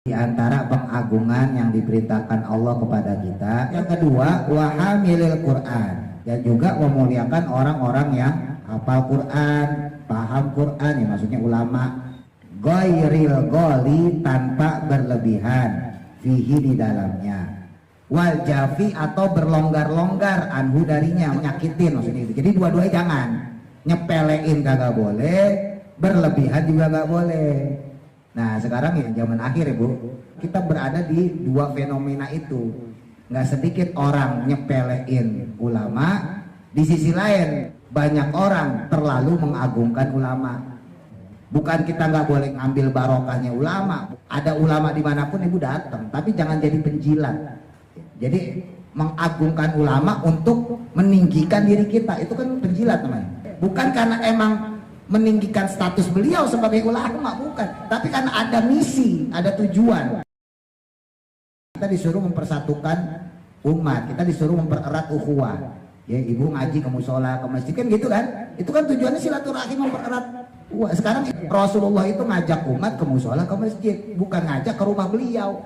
Di antara pengagungan yang diperintahkan Allah kepada kita. Yang kedua, wahamilil Quran, dan juga memuliakan orang-orang yang hafal Quran, paham Quran, ya maksudnya ulama. Ghairil ghali, tanpa berlebihan, fihi di dalamnya. Wal jafi, atau berlonggar-longgar, anhu darinya, menyakitin maksudnya itu. Jadi dua-duanya jangan, nyepelein kagak boleh, berlebihan juga gak boleh. Nah sekarang ya zaman akhir ya Bu, kita berada di dua fenomena itu. Nggak sedikit orang nyepelein ulama, di sisi lain banyak orang terlalu mengagungkan ulama. Bukan kita nggak boleh ngambil barokahnya ulama, ada ulama dimanapun Ibu datang, tapi jangan jadi penjilat. Jadi mengagungkan ulama untuk meninggikan diri kita, itu kan penjilat namanya. Bukan karena emang meninggikan status beliau sebagai ulama, bukan, tapi karena ada misi, ada tujuan. Kita disuruh mempersatukan umat, kita disuruh mempererat ukhuwah. Ya, ibu ngaji ke musola, ke masjid, kan gitu kan? Itu kan tujuannya silaturahim, mempererat. Wah, sekarang Rasulullah itu ngajak umat ke musola, ke masjid, bukan ngajak ke rumah beliau.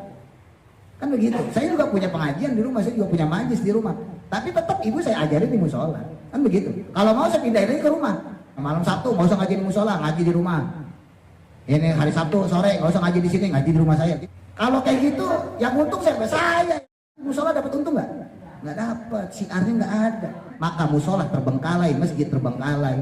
Kan begitu. Saya juga punya pengajian di rumah, saya juga punya majlis di rumah. Tapi tetap ibu saya ajarin di musola. Kan begitu. Kalau mau saya pindahin lagi ke rumah. Malam Sabtu nggak usah ngaji di musola, ngaji di rumah. Ini hari Sabtu sore nggak usah ngaji di sini, ngaji di rumah saya. Kalau kayak gitu, yang untung siapa? Saya. Musola dapat untung nggak? Nggak dapat, siarnya nggak ada. Maka musola terbengkalai, masjid terbengkalai.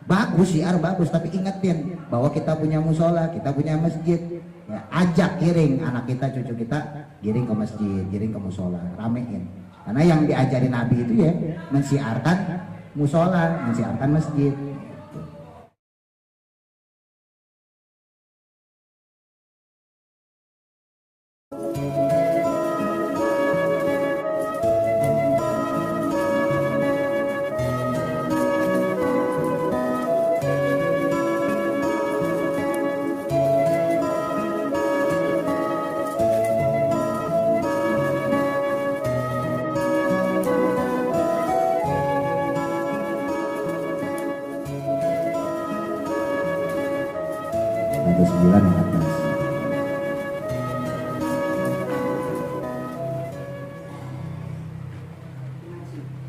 Bagus siar bagus, tapi ingetin bahwa kita punya musola, kita punya masjid. Ya, ajak giring anak kita, cucu kita, giring ke masjid, giring ke musola, ramein. Karena yang diajari Nabi itu ya mensiarkan musola, mensiarkan masjid. Ada 9 yang atas.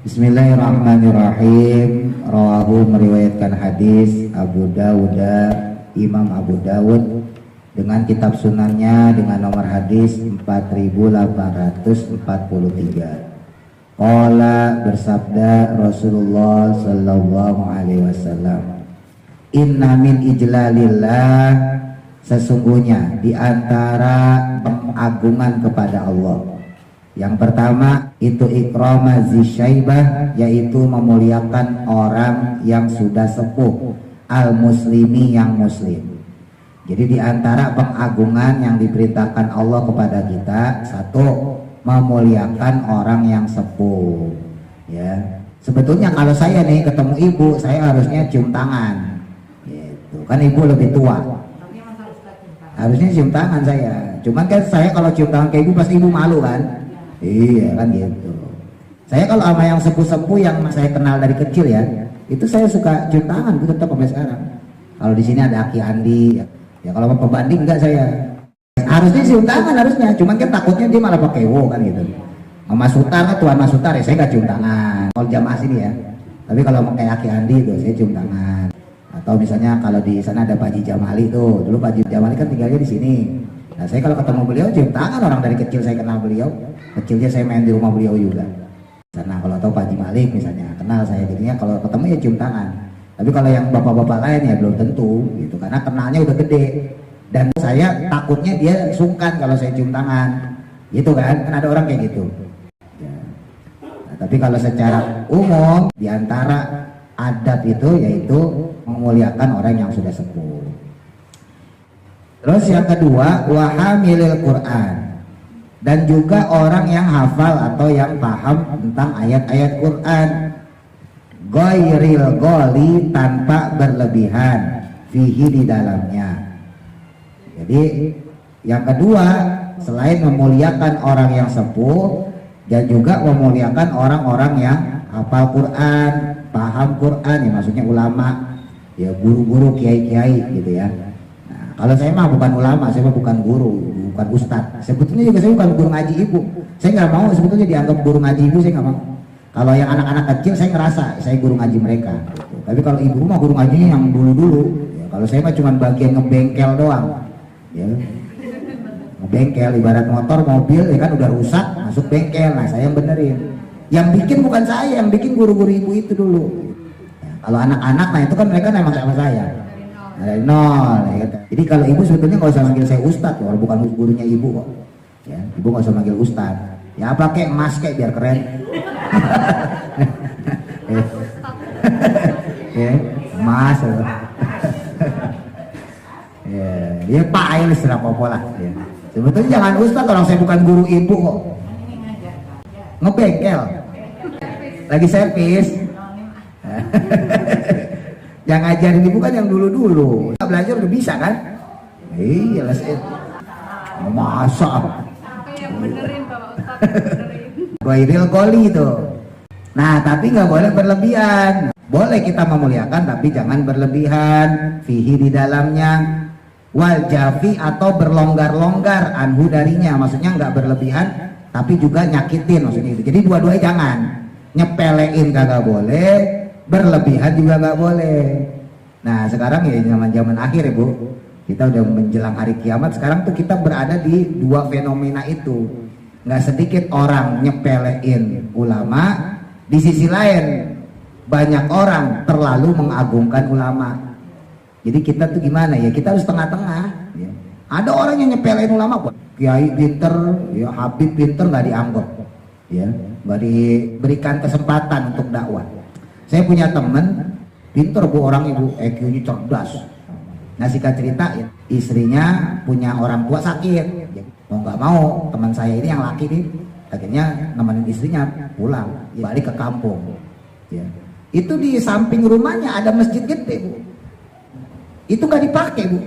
Bismillahirrahmanirrahim. Rawahu, meriwayatkan hadis Abu Dawud, Imam Abu Dawud dengan kitab sunannya dengan nomor hadis 4843. Qala, bersabda Rasulullah sallallahu alaihi wasallam, inna min ijlalillah, sesungguhnya di antara pengagungan kepada Allah, yang pertama itu ikrama zisyaibah, yaitu memuliakan orang yang sudah sepuh, al muslimi, yang muslim. Jadi di antara pengagungan yang diperintahkan Allah kepada kita, satu, memuliakan orang yang sepuh. Ya, sebetulnya kalau saya nih ketemu ibu, saya harusnya cium tangan. Kan ibu lebih tua, harusnya cium tangan saya. Cuman kan saya kalau cium tangan ke ibu pasti ibu malu kan. Iya kan gitu. Saya kalau sama yang sepuh-sepuh yang saya kenal dari kecil ya, itu saya suka cium tangan, itu tetap sampai sekarang. Kalau di sini ada Aki Andi ya kalau pembanding enggak, saya harusnya cium tangan harusnya. Cuman kan takutnya dia malah pakai wo kan gitu. Mama Sutar kan, Tuan Mas Sutar ya, saya nggak cium tangan kalau jamaah sini ya. Tapi kalau pakai Aki Andi itu saya cium tangan. Atau misalnya kalau di sana ada Pak Haji Jamali tuh, dulu Pak Haji Jamali kan tinggalnya di sini. Nah saya kalau ketemu beliau cium tangan, orang dari kecil saya kenal beliau, kecilnya saya main di rumah beliau juga. Karena kalau tahu Pak Haji Malik misalnya, kenal saya, jadinya kalau ketemu ya cium tangan. Tapi kalau yang bapak-bapak lain ya belum tentu gitu, karena kenalnya udah gede. Dan saya takutnya dia sungkan kalau saya cium tangan, gitu kan ada orang kayak gitu. Nah, tapi kalau secara umum diantara adab itu yaitu memuliakan orang yang sudah sepuh. Terus yang kedua, wahamilil Quran, dan juga orang yang hafal atau yang paham tentang ayat-ayat Quran. Ghairil ghali, tanpa berlebihan, fihi di dalamnya. Jadi yang kedua, selain memuliakan orang yang sepuh, dan juga memuliakan orang-orang yang hafal Quran, paham Quran, ya maksudnya ulama, ya guru-guru, kiai-kiai gitu ya. Nah, Kalau saya mah bukan ulama, saya mah bukan guru, bukan ustadz. Sebetulnya juga saya bukan guru ngaji ibu. Saya nggak mau sebetulnya dianggap guru ngaji ibu, saya nggak mau. Kalau yang anak-anak kecil saya ngerasa saya guru ngaji mereka. Gitu. Tapi kalau ibu mah guru ngajinya yang dulu-dulu. Ya, kalau saya mah cuma bagian ngebengkel doang. Ya. Ngebengkel, ibarat motor, mobil, ya kan udah rusak, masuk bengkel. Nah saya yang benerin. Yang bikin bukan saya, yang bikin guru-guru ibu itu dulu. Ya, kalau anak-anak, nah itu kan mereka memang sama saya. Dari nol. Ya. Jadi kalau ibu sebetulnya nggak usah manggil saya ustadz, kalau bukan gurunya ibu kok. Ya, ibu nggak usah manggil ustadz. Ya apa kek, mas kek biar keren. Ya, mas. Ya, dia Pak ini sudah popo lah. Ya. Sebetulnya jangan ustadz, kalau saya bukan guru ibu kok. Ngebengkel. Lagi servis. Yang ngajarin ibu kan yang dulu-dulu. Kita belajar udah bisa kan? Iya lah saya. Masa? Yang benerin Bapak Ustadz, benerin. Goiril goli itu. Nah tapi nggak boleh berlebihan. Boleh kita memuliakan tapi jangan berlebihan. Fihi di dalamnya. Wal jafi atau berlonggar-longgar anhu darinya. Maksudnya nggak berlebihan tapi juga nyakitin maksudnya itu. Jadi dua-duanya jangan. Nyepelein kagak boleh, berlebihan juga nggak boleh. Nah sekarang ya zaman akhir ya Bu, kita udah menjelang hari kiamat. Sekarang tuh kita berada di dua fenomena itu. Nggak sedikit orang nyepelein ulama, di sisi lain banyak orang terlalu mengagungkan ulama. Jadi kita tuh gimana ya, kita harus tengah-tengah ya. Ada orang yang nyepelein ulama, buat kiai pinter ya, habib pinter nggak dianggap ya, nggak diberikan kesempatan untuk dakwah. Saya punya teman pinter Bu, orang ibu EQ-nya cerdas. Nah singkat cerita ya, istrinya punya orang tua sakit ya, mau nggak mau teman saya ini yang laki nih akhirnya nemenin istrinya pulang ya, balik ke kampung ya. Itu di samping rumahnya ada masjid gede Bu, itu nggak dipakai Bu,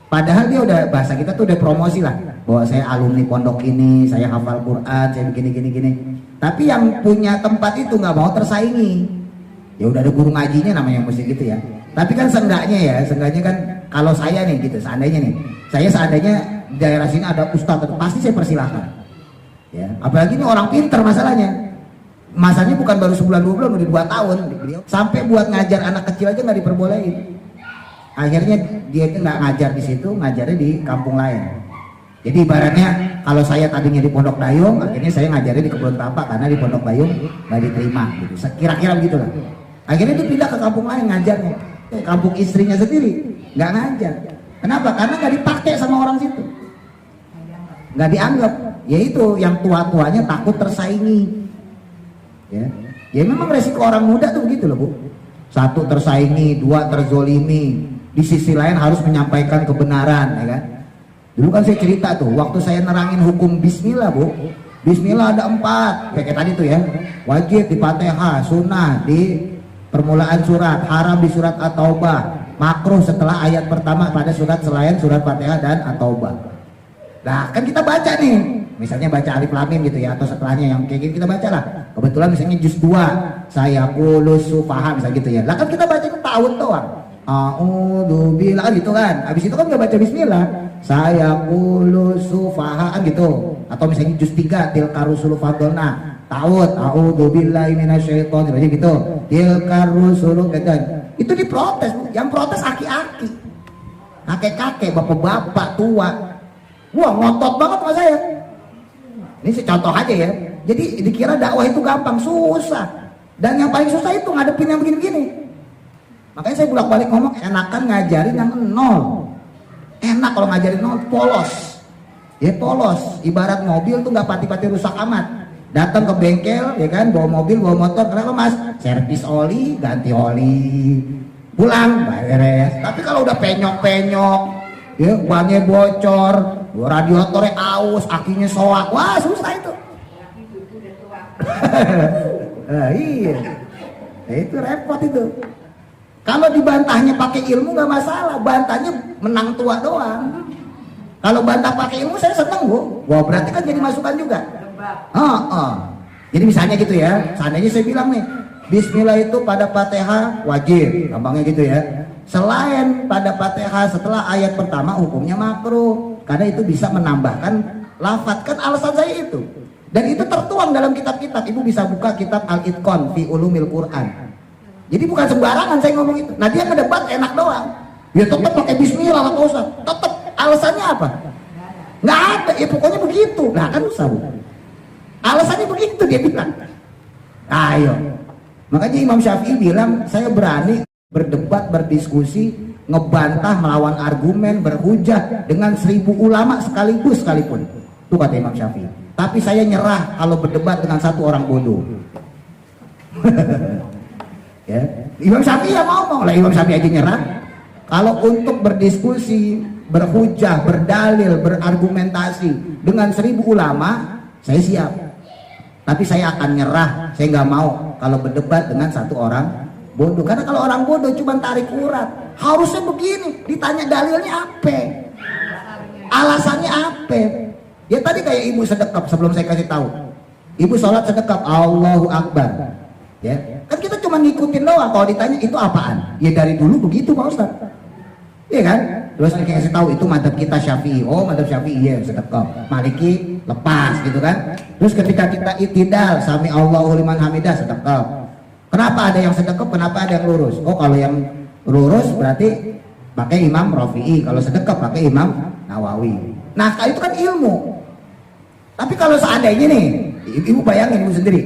padahal dia udah, bahasa kita tuh udah promosi lah bahwa saya alumni pondok ini, saya hafal Quran, saya begini. Tapi yang punya tempat itu nggak mau tersaingi. Ya udah ada guru ngajinya namanya masjid gitu ya. Tapi kan seenggaknya kan kalau saya nih gitu, seandainya daerah sini ada ustadz, pasti saya persilahkan. Ya, apalagi ini orang pinter masalahnya. Masanya bukan baru sebulan 2 bulan, udah 2 tahun. Sampai buat ngajar anak kecil aja nggak diperbolehin. Akhirnya dia itu nggak ngajar di situ, ngajarnya di kampung lain. Jadi ibaratnya kalau saya tadinya di Pondok Dayung, akhirnya saya ngajarnya di Kebun Kelapa karena di Pondok Dayung nggak diterima. Gitu. Kira-kira begitu lah. Akhirnya itu pindah ke kampung lain ngajarnya. Kampung istrinya sendiri nggak ngajar. Kenapa? Karena nggak dipakai sama orang situ. Nggak dianggap. Yaitu yang tua-tuanya takut tersaingi. Ya memang resiko orang muda tuh begitu loh Bu. 1 tersaingi, 2 terzolimi. Di sisi lain harus menyampaikan kebenaran, ya kan? Dulu kan saya cerita tuh, waktu saya nerangin hukum Bismillah Bu. Bismillah ada 4, kayak tadi tuh ya. Wajib di Fatihah, sunnah di permulaan surat, haram di surat At-Taubah, makruh setelah ayat pertama pada surat selain surat Fatihah dan At-Taubah. Nah kan kita baca nih, misalnya baca Alif Lam Mim gitu ya, atau setelahnya yang kayak gini kita baca lah. Kebetulan misalnya juz 2, saya kulus sufaha misalnya gitu ya. Lah kan kita baca itu tahun doang. A'udzubillah gitu kan. Habis itu kan nggak baca bismillah. Saya kulus sufaha gitu. Atau misalnya juz 3 tilka rusulu fadlna. Ta'ud a'udzubillahi minasyaitonir rajim gitu. Tilka rusulu gitu. Itu diprotes. Yang protes aki-aki. Kakek-kakek, bapak-bapak tua. Wah ngotot banget sama saya. Ini contoh aja ya. Jadi dikira dakwah itu gampang, susah. Dan yang paling susah itu ngadepin yang begini-begini. Makanya saya bolak-balik ngomong, enakan ngajarin yang 0. Enak kalau ngajarin 0, polos. Ya polos. Ibarat mobil tuh nggak pati-pati rusak amat. Datang ke bengkel, ya kan, bawa mobil, bawa motor, kenapa Mas? Servis oli, ganti oli. Pulang, beres. Tapi kalau udah penyok-penyok, ya bannya bocor, radiatornya aus, akinya soak, wah susah itu. Nah, iya, nah, itu repot itu. Kalau dibantahnya pakai ilmu nggak masalah, bantahnya menang tua doang. Kalau bantah pakai ilmu saya seneng Bu. Wah berarti kan jadi masukan juga. Jadi misalnya gitu ya, seandainya saya bilang nih, Bismillah itu pada Fatihah wajib, gampangnya gitu ya. selain pada Fatihah setelah ayat pertama hukumnya makruh karena itu bisa menambahkan lafadz. Kan alasan saya itu. Dan itu tertuang dalam kitab-kitab. Ibu bisa buka kitab Al-Itqan fi Ulumil Quran. Jadi bukan sembarangan saya ngomong itu. Nah dia ngedebat enak doang. Ya tetap pakai bismillah Pak Ustaz. Tetap alasannya apa? Nggak ada. Ya pokoknya begitu. Nah kan usah Bu. Alasannya begitu dia bilang. Ayo. Makanya Imam Syafi'i bilang saya berani berdebat, berdiskusi, ngebantah, melawan argumen, berhujah dengan 1000 ulama sekaligus sekalipun. Itu kata Imam Syafi'i. Tapi saya nyerah kalau berdebat dengan satu orang bodoh. Ya. Imam Syafi'i yang ngomong lah, Imam Syafi'i aja nyerah. Kalau untuk berdiskusi, berhujah, berdalil, berargumentasi dengan 1000 ulama, saya siap. Tapi saya akan nyerah, saya nggak mau kalau berdebat dengan satu orang bodoh. Karena kalau orang bodoh cuma tarik urat. Harusnya begini, ditanya dalilnya apa? Alasannya apa? Ya tadi kayak ibu sedekap sebelum saya kasih tahu. Ibu sholat sedekap, Allahu Akbar. Ya, kan kita cuma ngikutin doang. Kalau ditanya itu apaan? Ya dari dulu begitu Pak Ustaz. Iya kan? Terus saya kasih tahu itu madzhab kita Syafi'i. Oh, madzhab Syafi'i ya sedekap. Maliki lepas gitu kan. Terus ketika kita itidal, sami Allahu liman hamidah sedekap. Kenapa ada yang sedekap? Kenapa ada yang lurus? Oh, kalau yang lurus berarti pakai Imam Rafi'i. Kalau sedekap pakai Imam Nawawi. Nah, itu kan ilmu. Tapi kalau seandainya nih, ibu bayangin ibu sendiri,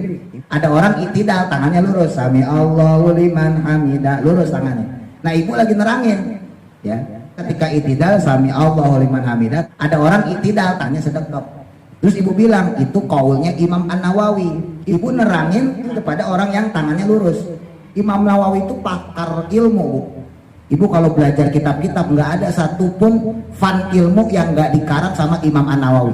ada orang itidal, tangannya lurus, sami Allahu liman hamidah, lurus tangannya. Nah, ibu lagi nerangin, ya. Ketika itidal, sami Allahu liman hamidah, ada orang itidal, tangannya sedekap. Terus ibu bilang itu kaulnya Imam An-Nawawi. Ibu nerangin kepada orang yang tangannya lurus. Imam Nawawi itu pakar ilmu, Bu. Ibu kalau belajar kitab-kitab nggak ada satupun fan ilmu yang nggak dikarang sama Imam An-Nawawi.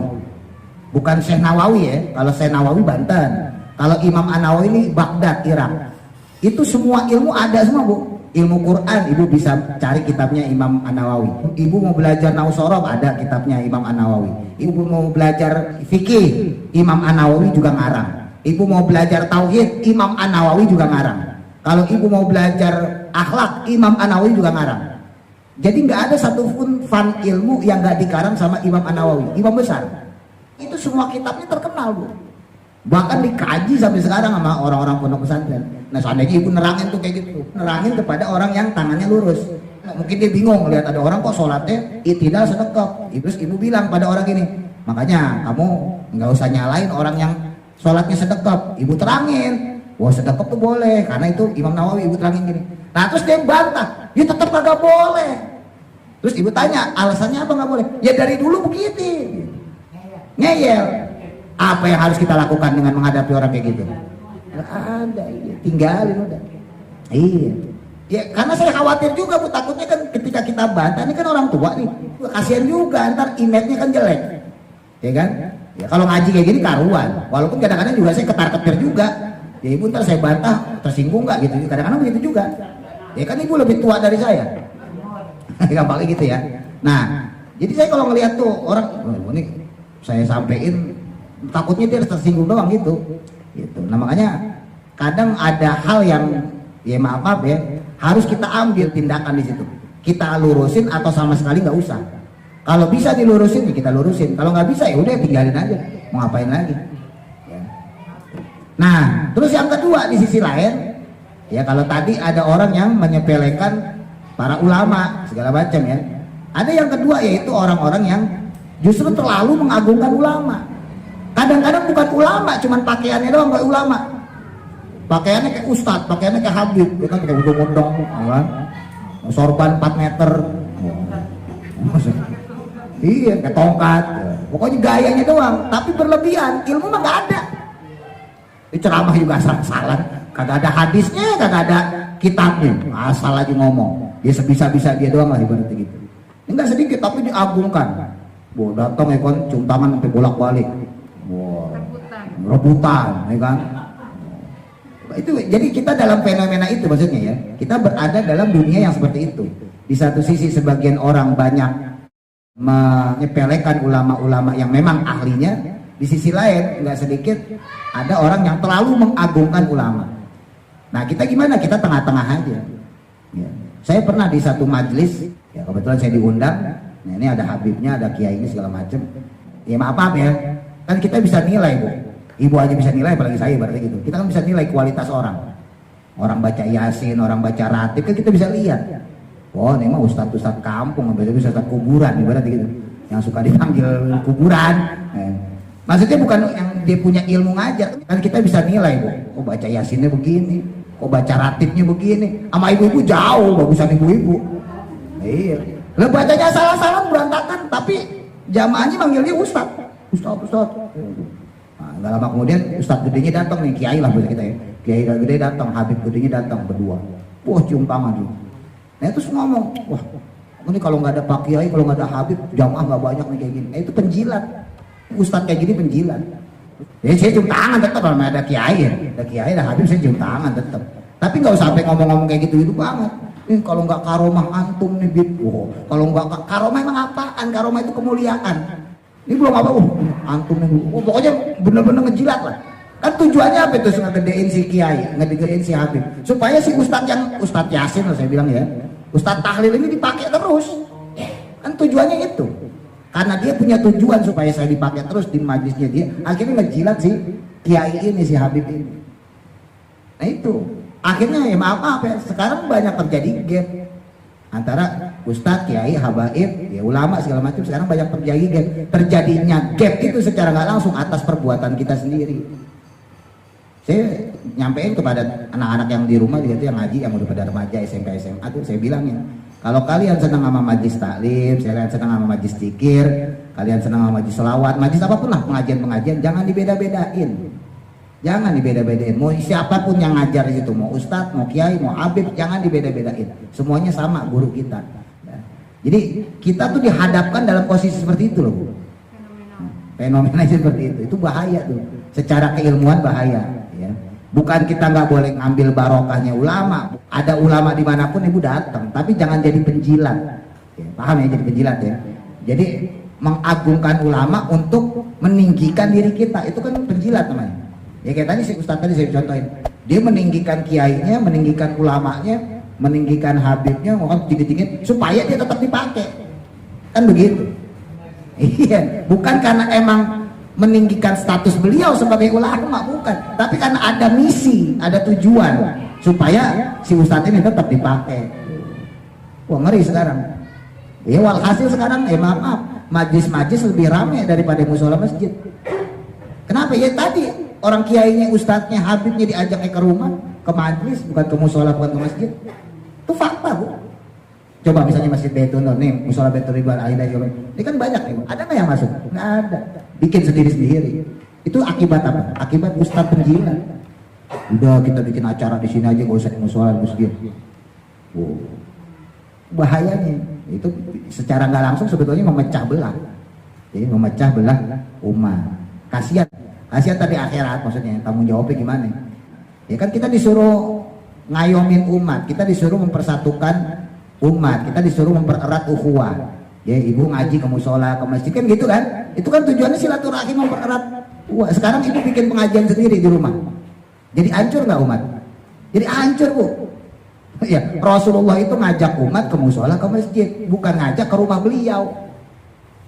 Bukan Syekh Nawawi ya. Kalau Syekh Nawawi Banten. Kalau Imam An-Nawawi ini Baghdad, Irak. Itu semua ilmu ada semua Bu. Ilmu Quran ibu bisa cari kitabnya Imam An-Nawawi. Ibu mau belajar Nausorob ada kitabnya Imam An-Nawawi. Ibu mau belajar fikih Imam An-Nawawi juga ngarang. Ibu mau belajar tauhid Imam An-Nawawi juga ngarang. Kalau ibu mau belajar akhlak Imam An-Nawawi juga ngarang. Jadi nggak ada satupun fan ilmu yang nggak dikarang sama Imam An-Nawawi. Imam besar. Itu semua kitabnya terkenal Bu. Bahkan dikaji sampai sekarang sama orang-orang pondok pesantren. Nah seandainya ibu nerangin tuh kayak gitu, nerangin kepada orang yang tangannya lurus. Mungkin dia bingung lihat ada orang kok sholatnya itidal sedekap. Terus ibu bilang pada orang ini, makanya kamu nggak usah nyalain orang yang sholatnya sedekap. Ibu terangin, wah sedekap tuh boleh karena itu Imam Nawawi. Ibu terangin gini. Nah terus dia bantah, ya tetap kagak boleh. Terus ibu tanya alasannya apa nggak boleh? Ya dari dulu begitu. Ngeyel. Apa yang harus kita lakukan dengan menghadapi orang kayak gitu? Nggak ada, iya. Tinggalin udah. Iya. Ya karena saya khawatir juga Bu, takutnya kan ketika kita bantah, ini kan orang tua nih, kasihan juga ntar image-nya kan jelek, ya kan? Ya kalau ngaji kayak gini karuan, walaupun kadang-kadang juga saya ketar-ketir juga. Ya ibu ntar saya bantah, tersinggung nggak gitu? Kadang-kadang begitu juga. Ya kan ibu lebih tua dari saya, gampangnya gitu ya. Nah, jadi saya kalau ngelihat tuh orang, oh, ini saya sampein. Takutnya dia tersinggung doang gitu. Nah makanya kadang ada hal yang ya maaf ya harus kita ambil tindakan di situ. Kita lurusin atau sama sekali nggak usah. Kalau bisa dilurusin ya kita lurusin. Kalau nggak bisa ya udah tinggalin aja. Mau ngapain lagi? Ya. Nah terus yang kedua di sisi lain ya kalau tadi ada orang yang menyepelekan para ulama segala macam ya. Ada yang kedua yaitu orang-orang yang justru terlalu mengagungkan ulama. Kadang-kadang bukan ulama, cuman pakaiannya doang kayak ulama. Pakaiannya kayak ustadz, pakaiannya kayak Habib, ya kan kayak undang-undang, kan? Sorban 4 meter. Iya, kayak tongkat. Pokoknya gayanya doang, tapi berlebihan. Ilmu mah nggak ada. Ini ceramah juga asal-asalan, kagak ada hadisnya, kagak ada kitabnya, asal aja ngomong. Dia sebisa-bisa dia doang lah ibaratnya gitu. Enggak sedikit, tapi diagungkan. Wah datang ya kan, cium tangan sampai bolak-balik. Wow. Rebutan, ya kan? Itu jadi kita dalam fenomena itu maksudnya ya. Kita berada dalam dunia yang seperti itu. Di satu sisi sebagian orang banyak menyepelekan ulama-ulama yang memang ahlinya. Di sisi lain nggak sedikit ada orang yang terlalu mengagungkan ulama. Nah kita gimana? Kita tengah-tengah aja. Ya. Saya pernah di satu majelis, ya kebetulan saya diundang. Nah, ini ada habibnya, ada kiainya segala macam. Ya maaf ya, kan kita bisa nilai Bu. Ibu aja bisa nilai, apalagi saya berarti gitu. Kita kan bisa nilai kualitas orang. Orang baca Yasin, orang baca Ratib, kan kita bisa lihat. Oh ini mah ustadz kampung, bisa ustadz kuburan, ibarat gitu. Yang suka dipanggil kuburan. Maksudnya bukan yang dia punya ilmu ngajar, kan kita bisa nilai Bu. Oh baca Yasinnya begini, oh baca Ratibnya begini. Sama ibu-ibu jauh bagusan ibu-ibu. Iya. Lah bacanya salah-salah berantakan, tapi jamaahnya manggilnya ustadz. Nah, gak lama kemudian ustadz gedenya datang nih, kiai lah bahasa kita ya. Kiai gede datang, habib gedenya datang berdua. Wah cium tangan tuh. Nah itu semua ngomong, wah ini kalau nggak ada pak kiai, kalau nggak ada habib, jamaah nggak banyak nih kayak gini. Itu penjilat. Ustadz kayak gini penjilat. Jadi saya cium tangan tetap kalau ada kiai ya. Ada kiai, ada habib saya cium tangan tetap. Tapi nggak usah sampai ngomong-ngomong kayak gitu itu banget. Ini kalau nggak karomah antum nih bib. Oh, kalau nggak karomah emang apaan? Karomah itu kemuliaan. Ini belum apa, antum nih. Oh, pokoknya bener-bener ngejilat lah. Kan tujuannya apa itu? Ngegedein si kiai, ngegedein si habib. Supaya si ustadz yang Ustadz Yasin lah saya bilang ya. Ustadz tahlil ini dipakai terus. Kan tujuannya itu. Karena dia punya tujuan supaya saya dipakai terus di majlisnya dia. Akhirnya ngejilat si kiai ini, si habib ini. Nah itu. Akhirnya ya maaf ya. Sekarang banyak terjadi gap antara ustadz, kiai, habaib, ya ulama segala macam. Sekarang banyak terjadi gap. Terjadinya gap itu secara nggak langsung atas perbuatan kita sendiri. Saya nyampein kepada anak-anak yang di rumah juga itu yang ngaji, yang udah pada remaja, SMP, SMA tuh saya bilangin, kalau kalian senang sama majlis taklim, kalian senang sama majlis zikir, kalian senang sama majlis selawat, majlis apapun lah pengajian-pengajian, jangan dibeda-bedain. Jangan dibeda-bedain. Mau siapapun yang ngajar di situ, mau ustadz, mau kiai, mau habib, jangan dibeda-bedain. Semuanya sama guru kita. Jadi kita tuh dihadapkan dalam posisi seperti itu loh. Fenomena seperti itu bahaya tuh. Secara keilmuan bahaya. Ya. Bukan kita nggak boleh ngambil barokahnya ulama. Ada ulama dimanapun ibu datang, tapi jangan jadi penjilat. Ya, paham ya, jadi penjilat ya. Jadi mengagungkan ulama untuk meninggikan diri kita, itu kan penjilat namanya. Ya kayak tadi si ustadz tadi saya contohin, dia meninggikan kiainya, meninggikan ulamanya, meninggikan habibnya, mau tinggi-tinggi supaya dia tetap dipakai. Kan begitu. Iya, bukan karena emang meninggikan status beliau sebagai ulama, bukan, tapi karena ada misi, ada tujuan supaya si ustadz ini tetap dipakai. Wah ngeri sekarang. Ya walhasil sekarang maaf, majlis-majlis lebih ramai daripada musola masjid. Kenapa? Ya tadi orang kiainya, ustadznya, habibnya diajak ke rumah, ke majlis, bukan ke musola, bukan ke masjid. Itu fakta Bu. Coba misalnya Masjid Baitul Nur nih, musola Baitul Ridwan Aidah, ini kan banyak nih, ada nggak yang masuk? Nggak ada, bikin sendiri-sendiri. Itu akibat apa? Akibat ustadz penjilat. Udah kita bikin acara di sini aja, nggak usah di musola, masjid. Wow. Bahayanya itu secara nggak langsung sebetulnya memecah belah. Jadi memecah belah umat. Kasihan tadi akhirat, maksudnya tanggung jawabnya gimana? Ya kan kita disuruh ngayomin umat, kita disuruh mempersatukan umat, kita disuruh mempererat ukhuwah. Ya ibu ngaji ke musola, ke masjid kan gitu kan? Itu kan tujuannya silaturahim, mempererat. Wah, sekarang ibu bikin pengajian sendiri di rumah. Jadi hancur nggak umat? Jadi hancur Bu. Ya Rasulullah itu ngajak umat ke musola, ke masjid, bukan ngajak ke rumah beliau.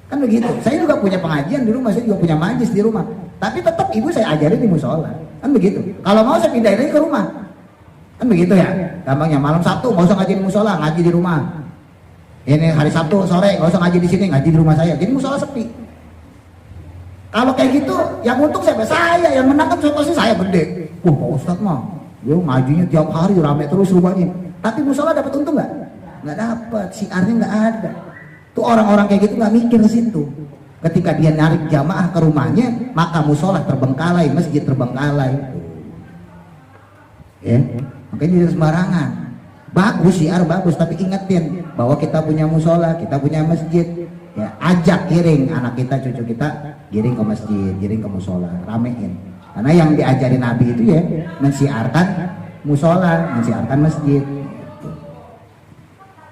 Kan begitu. Saya juga punya pengajian di rumah, saya juga punya majlis di rumah. Tapi tetap ibu saya ajarin di musola. Kan begitu. Kalau mau saya pindahin lagi ke rumah. Kan begitu ya. Gampangnya malam Sabtu nggak usah ngaji di musola, ngaji di rumah. Ini hari Sabtu sore nggak usah ngaji di sini, ngaji di rumah saya. Jadi musola sepi. Kalau kayak gitu, yang untung siapa? Saya. Yang menang kan pasti saya gede. Pak Ustadz mah, yo ngajinya tiap hari rame terus rumahnya. Tapi musola dapat untung nggak? Nggak dapat. Siarnya nggak ada. Tuh orang-orang kayak gitu nggak mikir ke situ. Ketika dia narik jamaah ke rumahnya, maka musola terbengkalai, masjid terbengkalai. Ya, makanya tidak sembarangan. Bagus siar bagus, tapi ingetin bahwa kita punya musola, kita punya masjid. Ya, ajak giring anak kita, cucu kita giring ke masjid, giring ke musola, ramein. Karena yang diajarin Nabi itu ya mensiarkan musola, mensiarkan masjid.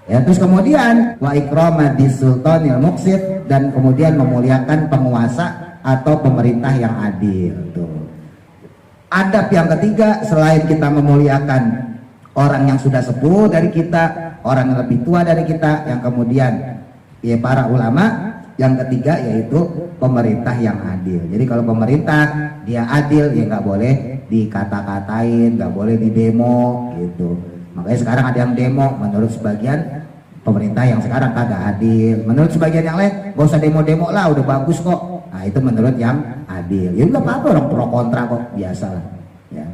Ya, terus kemudian wa ikrama disultanil muqsit, dan kemudian memuliakan penguasa atau pemerintah yang adil. Tuh. Adab yang ketiga, selain kita memuliakan orang yang sudah sepuh dari kita, orang yang lebih tua dari kita, yang kemudian ya para ulama, yang ketiga yaitu pemerintah yang adil. Jadi kalau pemerintah dia adil ya nggak boleh dikata-katain, nggak boleh didemo gitu. Makanya sekarang ada yang demo menurut sebagian pemerintah yang sekarang kagak adil, menurut sebagian yang lain gak usah demo-demo lah, udah bagus kok. Nah itu menurut yang adil. Ya udah apa-apa, orang pro kontra kok, biasa lah ya.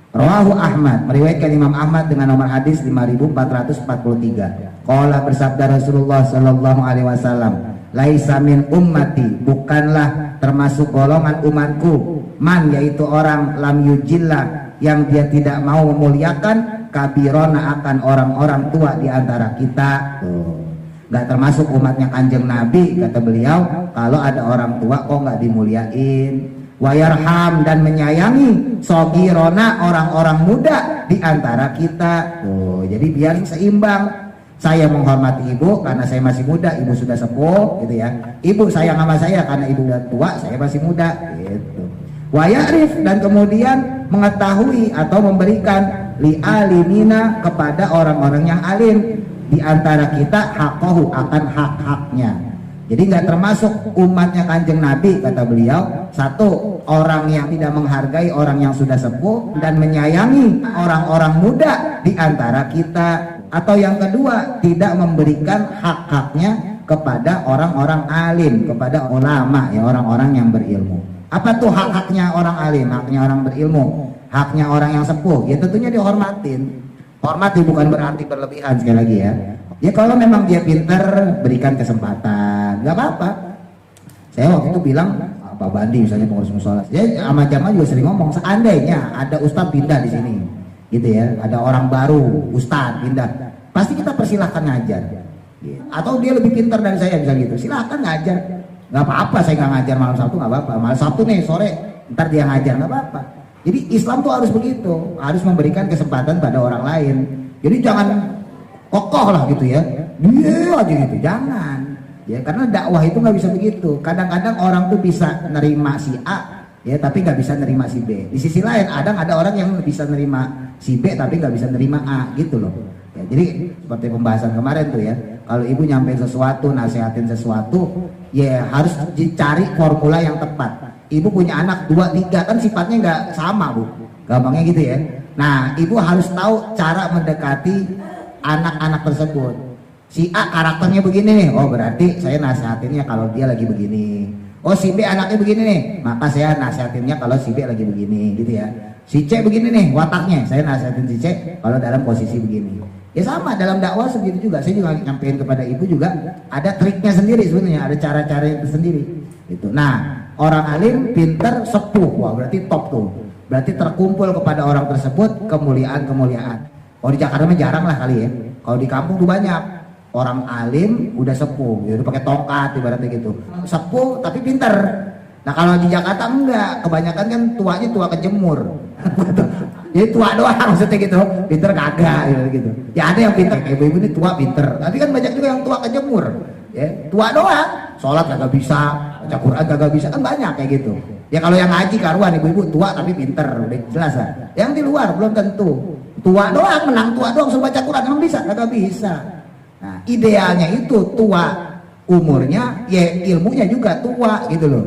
Rawahu Ahmad, meriwayatkan Imam Ahmad dengan nomor hadis 5443. Qala bersabda Rasulullah sallallahu alaihi wasallam, laisa min ummati, bukanlah termasuk golongan umatku, man yaitu orang lam yujilla, yang dia tidak mau memuliakan kabirona akan orang-orang tua di antara kita. Nggak termasuk umatnya Kanjeng Nabi, kata beliau, kalau ada orang tua kok nggak dimuliain. Wayarham, dan menyayangi sogirona, orang-orang muda di antara kita. Jadi biar seimbang. Saya menghormati ibu karena saya masih muda, ibu sudah sepuh gitu ya. Ibu sayang sama saya karena ibu udah tua, saya masih muda gitu. Wa ya'rif, dan kemudian mengetahui atau memberikan li alimina, kepada orang-orang yang alim di antara kita, haqqahu, akan hak-haknya. Jadi nggak termasuk umatnya Kanjeng Nabi, kata beliau, satu, orang yang tidak menghargai orang yang sudah sepuh dan menyayangi orang-orang muda di antara kita. Atau yang kedua, tidak memberikan hak-haknya kepada orang-orang alim, kepada ulama ya, orang-orang yang berilmu. Apa tuh hak-haknya orang alim, haknya orang berilmu, haknya orang yang sepuh? Ya tentunya dihormatin. Hormati bukan berarti berlebihan, sekali lagi ya. Ya kalau memang dia pintar, berikan kesempatan, nggak apa-apa. Saya waktu itu bilang, Pak Bandi misalnya pengurus musola, saya sama jamaah juga sering ngomong, seandainya ada ustadz pindah di sini, gitu ya, ada orang baru ustadz pindah, pasti kita persilahkan ngajar. Atau dia lebih pintar dari saya bisa gitu, silahkan ngajar, nggak apa-apa. Saya nggak ngajar malam Sabtu, nggak apa-apa. Malam Sabtu nih sore, ntar dia ngajar, nggak apa-apa. Jadi Islam tuh harus begitu, harus memberikan kesempatan pada orang lain. Jadi jangan kokoh lah gitu ya, dia aja gitu, jangan. Ya karena dakwah itu nggak bisa begitu. Kadang-kadang orang tuh bisa nerima si A, ya tapi nggak bisa nerima si B. Di sisi lain ada orang yang bisa nerima si B tapi nggak bisa nerima A gitu loh. Ya, jadi seperti pembahasan kemarin tuh ya, kalau ibu nyampein sesuatu, nasehatin sesuatu, ya harus dicari formula yang tepat. Ibu punya anak 2, 3 kan sifatnya nggak sama bu, gampangnya gitu ya. Nah ibu harus tahu cara mendekati anak-anak tersebut. Si A karakternya begini nih, oh berarti saya nasehatinnya kalau dia lagi begini. Oh si B anaknya begini nih, maka saya nasihatinnya kalau si B lagi begini gitu ya. Si C begini nih wataknya, saya nasihatin si C kalau dalam posisi begini. Ya sama dalam dakwah segitu juga. Saya juga nyampein kepada ibu juga ada triknya sendiri sebenarnya, ada cara-cara itu sendiri. Itu. Nah orang alim, pinter, sepuh, wah berarti top tuh. Berarti terkumpul kepada orang tersebut kemuliaan-kemuliaan. Kalau di Jakarta mah jarang lah kali ya. Kalau di kampung tuh banyak. Orang alim udah sepuh, ya udah pakai tongkat ibaratnya gitu. Sepuh tapi pinter. Nah kalau di Jakarta enggak, kebanyakan kan tuanya tua kejemur. Jadi tua doang maksudnya gitu, pinter kagak gitu. Ya ada yang pinter, kayak ibu ini tua pinter. Tapi kan banyak juga yang tua kejemur. Ya, tua doang, sholat kagak bisa, baca Quran kagak bisa, kan banyak kayak gitu. Ya kalau yang ngaji karuan ibu-ibu tua tapi pinter, udah jelas lah. Yang di luar belum tentu. Tua doang, menang tua doang suruh baca Quran, emang bisa? Kagak bisa. Nah, idealnya itu tua umurnya, ya ilmunya juga tua gitu loh.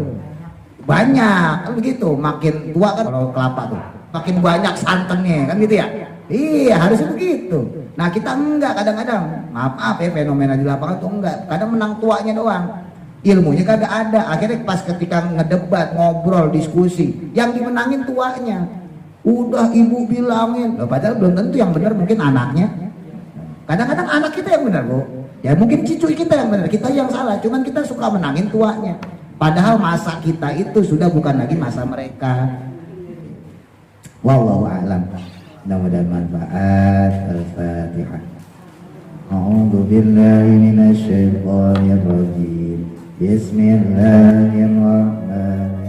Banyak kan begitu, makin tua kan kalau kelapa tuh, makin banyak santannya kan gitu ya. Iya harusnya begitu. Nah kita enggak, kadang-kadang maaf ya fenomena di lapangan tuh enggak. Kadang menang tuanya doang, ilmunya kagak ada. Akhirnya pas ketika ngedebat, ngobrol, diskusi, yang dimenangin tuanya. Udah ibu bilangin, loh, padahal belum tentu yang benar, mungkin anaknya. Kadang-kadang anak kita yang benar bu, ya mungkin cucu kita yang benar, kita yang salah. Cuman kita suka menangin tuanya, padahal masa kita itu sudah bukan lagi masa mereka. Wallahu a'lam. Mudah-mudahan manfaat. Al-Fatihah. A'udzu billahi minasy syaithanir rajim. Bismillahirrahmanirrahim.